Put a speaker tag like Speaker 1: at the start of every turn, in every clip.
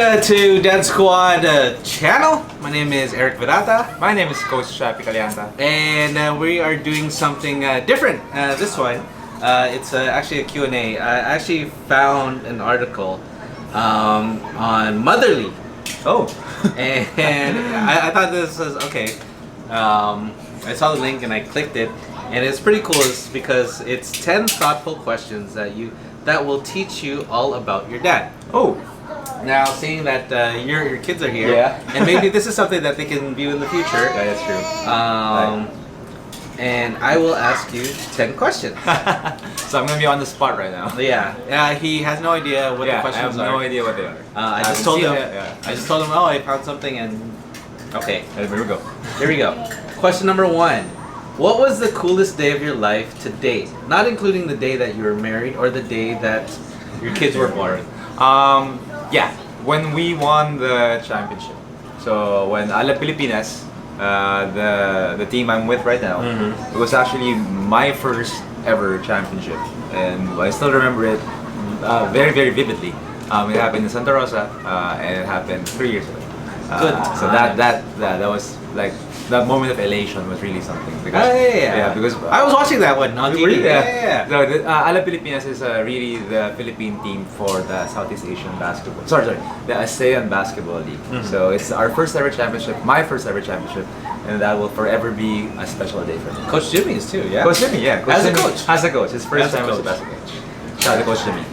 Speaker 1: to Dad Squad channel. My name is Eric Virata.
Speaker 2: My name is Coach Chappy
Speaker 1: And we are doing something different this one. It's actually a Q&A. I actually found an article on motherly.
Speaker 2: Oh.
Speaker 1: And I thought this was okay. I saw the link and I clicked it. And it's pretty cool because it's 10 thoughtful questions that will teach you all about your dad.
Speaker 2: Oh.
Speaker 1: Now, seeing that your kids are here,
Speaker 2: yeah,
Speaker 1: and maybe this is something that they can view in the future.
Speaker 2: Yeah, that's true.
Speaker 1: Right. And I will ask you 10 questions.
Speaker 2: So I'm gonna be on the spot right now.
Speaker 1: Yeah. He has no idea what the questions are.
Speaker 2: I have no idea what they are.
Speaker 1: I just told him. I just told him. Oh, I found something, and okay.
Speaker 2: Here we go.
Speaker 1: Here we go. Question number 1. What was the coolest day of your life to date? Not including the day that you were married or the day that your kids were born.
Speaker 2: Yeah, when we won the championship. So when Ala Pilipinas, the team I'm with right now, it was actually my first ever championship, and I still remember it very, very vividly. It happened in Santa Rosa, and it happened 3 years ago.
Speaker 1: Good.
Speaker 2: So that was like that moment of elation was really something. Because, because
Speaker 1: I was watching that one on TV.
Speaker 2: Really?
Speaker 1: Yeah.
Speaker 2: So Ala Pilipinas is really the Philippine team for the Southeast Asian basketball. Sorry, the ASEAN Basketball League. So it's our first ever championship, my first ever championship, and that will forever be a special day for me.
Speaker 1: Coach Jimmy's too, yeah.
Speaker 2: Coach Jimmy, yeah.
Speaker 1: As a coach.
Speaker 2: As a coach, his first time as a
Speaker 1: coach.
Speaker 2: basketball coach. Shout out to Coach Jimmy.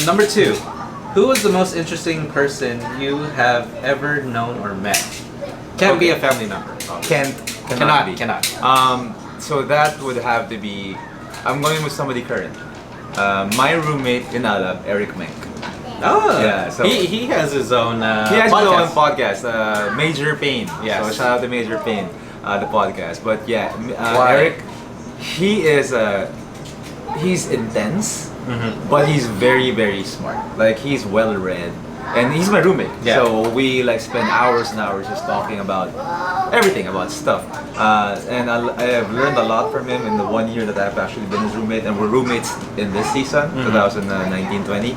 Speaker 1: Number 2. Who is the most interesting person you have ever known or met? Can't be a family member.
Speaker 2: Cannot be. So that would have to be. I'm going with somebody current. My roommate in Alab, Eric Menk.
Speaker 1: Oh,
Speaker 2: yeah. So
Speaker 1: he has his own.
Speaker 2: He has
Speaker 1: podcast.
Speaker 2: his own podcast, Major Pain.
Speaker 1: Yes.
Speaker 2: So shout out to Major Pain, the podcast. But yeah,
Speaker 1: Why?
Speaker 2: Eric, he's intense, but he's very, very smart. Like he's well read, and he's my roommate.
Speaker 1: Yeah.
Speaker 2: So we like spend hours and hours just talking about everything, about stuff. And I have learned a lot from him in the 1 year that I've actually been his roommate, and we're roommates in this season, 2019-20.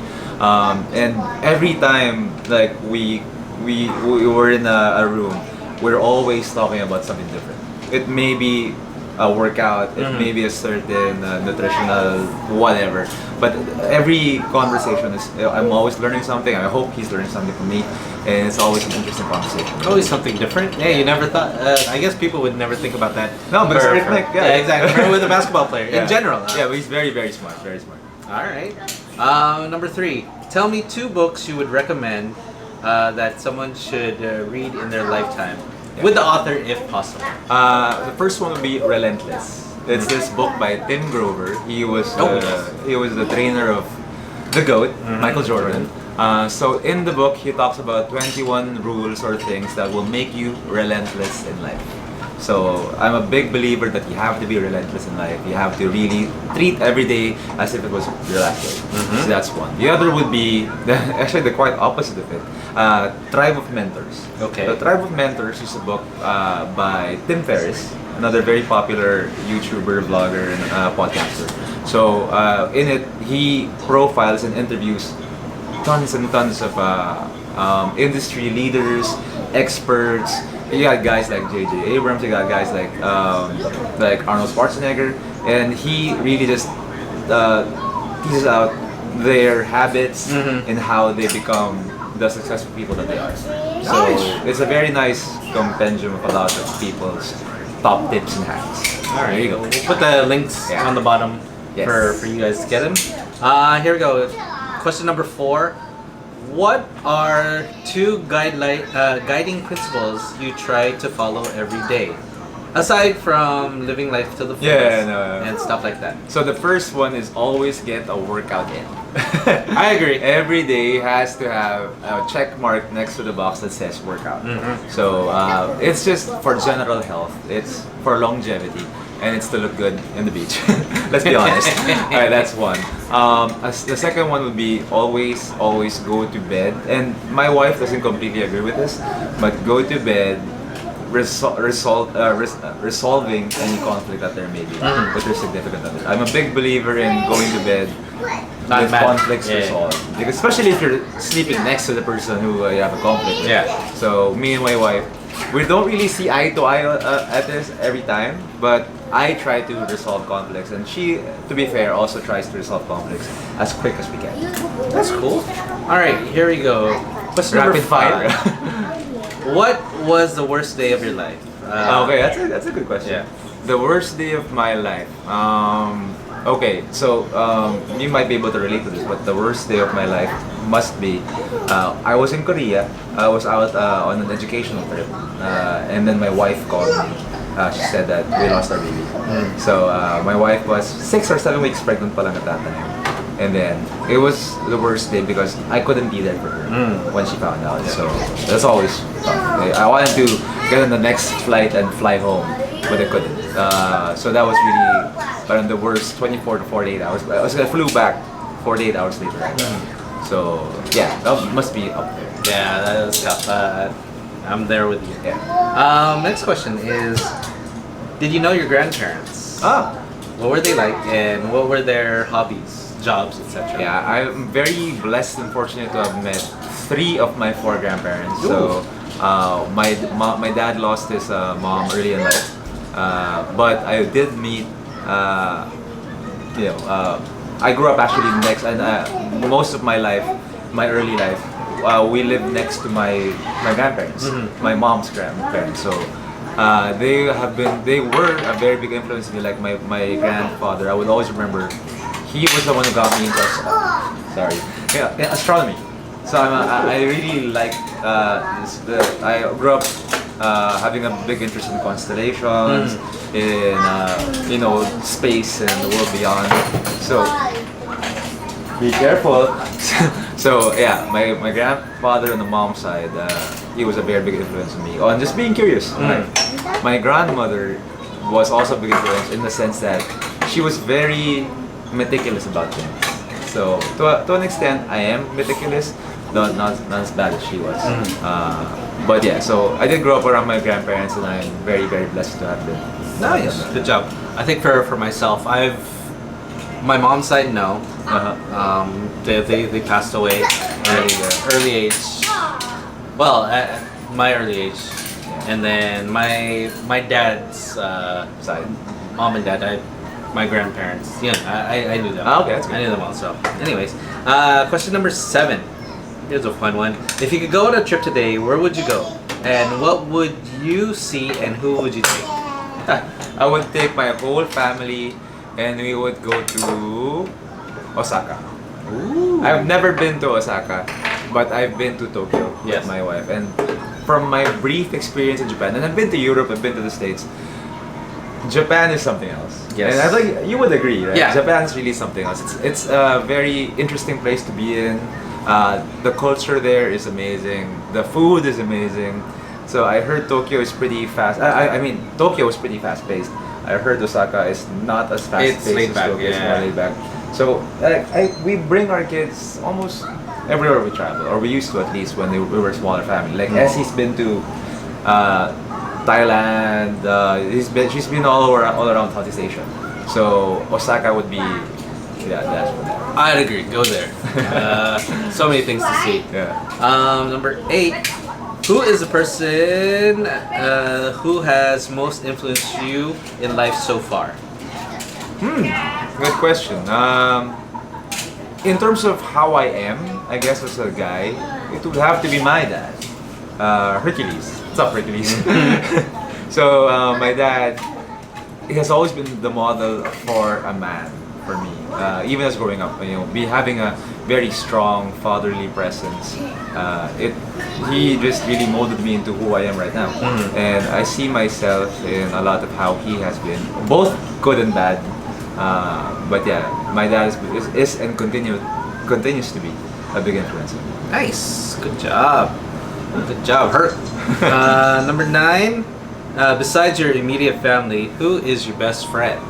Speaker 2: And every time like we were in a room, we're always talking about something different. It may be a workout, it may be a certain nutritional whatever, but every conversation is, I'm always learning something. I hope he's learning something from me, and it's always an interesting conversation.
Speaker 1: Always something different. Yeah, you never thought. I guess people would never think about that.
Speaker 2: No, but Eric Menk,
Speaker 1: yeah, exactly. With a basketball player in general.
Speaker 2: Yeah, but he's very, very smart. Very smart.
Speaker 1: All right. Number 3. Tell me 2 books you would recommend that someone should read in their lifetime, with the author if possible.
Speaker 2: The first one would be Relentless. It's this book by Tim Grover. He was the trainer of the GOAT, Michael Jordan. So in the book, he talks about 21 rules or things that will make you relentless in life. So I'm a big believer that you have to be relentless in life. You have to really treat every day as if it was your last day. So that's one. The other would be actually the quite opposite of it. Tribe of Mentors.
Speaker 1: Okay.
Speaker 2: The Tribe of Mentors is a book by Tim Ferriss, another very popular YouTuber, vlogger, and podcaster. So in it, he profiles and interviews tons and tons of industry leaders, experts. You got guys like J.J. Abrams, you got guys like Arnold Schwarzenegger, and he really just teases out their habits and how they become the successful people that they are. So it's a very nice compendium of a lot of people's top tips and hacks.
Speaker 1: All right,
Speaker 2: there you go.
Speaker 1: We'll put the links on the bottom for you guys to get them. Here we go. Question number 4. What are 2 guiding principles you try to follow every day, aside from living life to the fullest and stuff like that?
Speaker 2: So the first one is always get a workout in.
Speaker 1: I agree.
Speaker 2: Every day has to have a check mark next to the box that says workout. So it's just for general health. It's for longevity. And it's to look good in the beach. Let's be honest. Alright, that's one. The second one would be always go to bed. And my wife doesn't completely agree with this, but go to bed resolving any conflict that there may be with your significant other. I'm a big believer in going to bed
Speaker 1: Not
Speaker 2: with
Speaker 1: mad.
Speaker 2: conflicts
Speaker 1: Yeah.
Speaker 2: resolved. Because especially if you're sleeping next to the person who you have a conflict with.
Speaker 1: Yeah.
Speaker 2: So me and my wife, we don't really see eye to eye at this every time, but I try to resolve conflicts, and she, to be fair, also tries to resolve conflicts as quick as we can.
Speaker 1: That's cool. All right, here we go. Question number
Speaker 2: Rapid fire.
Speaker 1: 5. What was the worst day of your life?
Speaker 2: Okay, that's a good question.
Speaker 1: Yeah.
Speaker 2: The worst day of my life. Okay, so you might be able to relate to this, but the worst day of my life must be I was in Korea. I was out on an educational trip, and then my wife called me. She said that we lost our baby. So my wife was 6 or 7 weeks pregnant pa lang at that time. And then it was the worst day because I couldn't be there for her when she found out. So that's always tough. I wanted to get on the next flight and fly home, but I couldn't. So that was really the worst 24 to 48 hours. I flew back 48 hours later. So yeah, that must be up there.
Speaker 1: Yeah, that was tough. I'm there with you.
Speaker 2: Yeah.
Speaker 1: Next question is, did you know your grandparents? What were they like, and what were their hobbies, jobs, etc.?
Speaker 2: Yeah, I'm very blessed and fortunate to have met 3 of my 4 grandparents. So my dad lost his mom early in life, but I did meet. I grew up actually next, and most of my life, my early life, we lived next to my grandparents, my mom's grandparents. So they were a very big influence in me. Like my grandfather, I would always remember. He was the one who got me into astronomy. So I really like I grew up having a big interest in constellations, in space and the world beyond. So be careful. So yeah, my grandfather on the mom's side, he was a very big influence on me on just being curious. My grandmother was also a big influence in the sense that she was very meticulous about things. So to an extent, I am meticulous, not as bad as she was. But yeah, so I did grow up around my grandparents, and I'm very, very blessed to have them.
Speaker 1: Nice, good job. I think for myself, my mom's side, no. They passed away early age. Well, at my early age, and then my dad's side, mom and dad, my grandparents. Yeah, I knew them.
Speaker 2: Okay, that's good.
Speaker 1: I knew them also. Anyways, question number 7. Here's a fun one. If you could go on a trip today, where would you go? And what would you see, and who would you take?
Speaker 2: I would take my whole family, and we would go to Osaka.
Speaker 1: Ooh.
Speaker 2: I've never been to Osaka, but I've been to Tokyo with my wife. And from my brief experience in Japan, and I've been to Europe, I've been to the States, Japan is something else.
Speaker 1: Yes.
Speaker 2: And I think you would agree, right?
Speaker 1: Yeah.
Speaker 2: Japan's really something else. It's a very interesting place to be in. The culture there is amazing. The food is amazing. So I heard Tokyo is pretty fast. I mean, Tokyo is pretty fast paced. I heard Osaka is not as fast
Speaker 1: It's
Speaker 2: paced
Speaker 1: laid
Speaker 2: as
Speaker 1: back,
Speaker 2: Tokyo. It's
Speaker 1: yeah.
Speaker 2: more laid back. So we bring our kids almost everywhere we travel, or we used to at least when we were a smaller family. Like Essie's been to Thailand. She's been all around Southeast Asia. So Osaka would be that's for that.
Speaker 1: I'd agree. Go there. So many things to see.
Speaker 2: Yeah.
Speaker 1: Number 8. Who is the person who has most influenced you in life so far?
Speaker 2: Good question. In terms of how I am, I guess as a guy, it would have to be my dad, Hercules. What's up, Hercules? So my dad has always been the model for a man for me. Even as growing up, having a very strong fatherly presence. He just really molded me into who I am right now, and I see myself in a lot of how he has been, both good and bad. But yeah, my dad is and continues to be a big influence.
Speaker 1: Nice. Good job. Good job. Hurt. Number 9. Besides your immediate family, who is your best friend?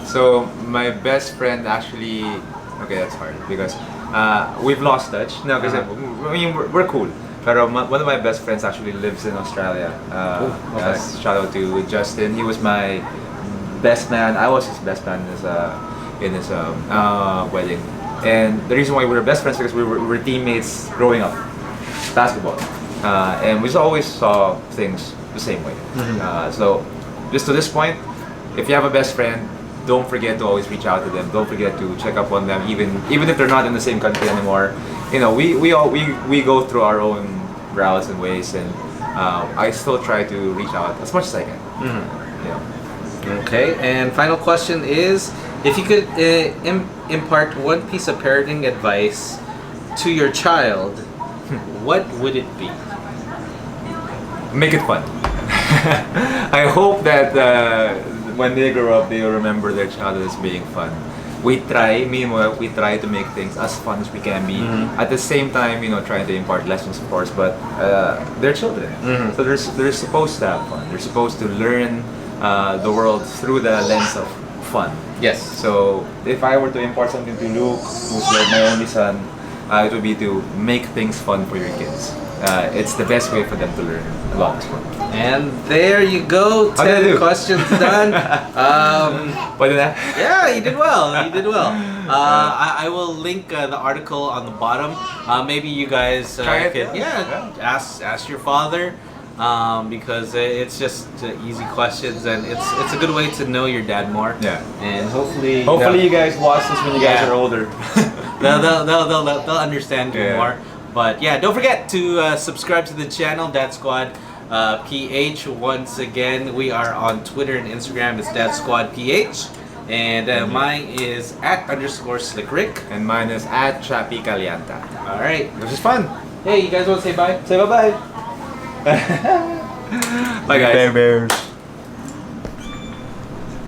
Speaker 2: So my best friend actually, okay, that's hard because we've lost touch. No, because I mean we're cool. But one of my best friends actually lives in Australia.
Speaker 1: Okay.
Speaker 2: Shout out to Justin. He was my best man. I was his best man in his wedding. And the reason why we were best friends is because we were teammates growing up, basketball, and we always saw things the same way. So, just to this point, if you have a best friend, don't forget to always reach out to them. Don't forget to check up on them, even if they're not in the same country anymore. You know, we go through our own routes and ways, and I still try to reach out as much as I can. Yeah.
Speaker 1: Okay, and final question is, if you could impart one piece of parenting advice to your child, what would it be?
Speaker 2: Make it fun. I hope that when they grow up, they will remember their childhood as being fun. We try to make things as fun as we can be. At the same time, trying to impart lessons, of course, but they're children. So they're supposed to have fun. They're supposed to learn the world through the lens of fun.
Speaker 1: Yes.
Speaker 2: So if I were to impart something to Luke, who's like my only son, it would be to make things fun for your kids. It's the best way for them to learn a lot as well.
Speaker 1: And there you go, 10 questions done.
Speaker 2: What did that?
Speaker 1: Yeah, you did well. You did well. I will link the article on the bottom. Maybe you guys could ask your father, because it's just easy questions, and it's a good way to know your dad more.
Speaker 2: Yeah.
Speaker 1: And hopefully
Speaker 2: you guys watch this when you guys are older.
Speaker 1: they'll understand you more. But yeah, don't forget to subscribe to the channel, Dad Squad PH. Once again, we are on Twitter and Instagram. It's Dad Squad PH. And mine is @_SlickRick.
Speaker 2: And mine is @Chappy Calianta.
Speaker 1: Alright.
Speaker 2: Which is fun.
Speaker 1: Hey, you guys want to say bye?
Speaker 2: Say bye-bye. Bye guys.
Speaker 3: Bears.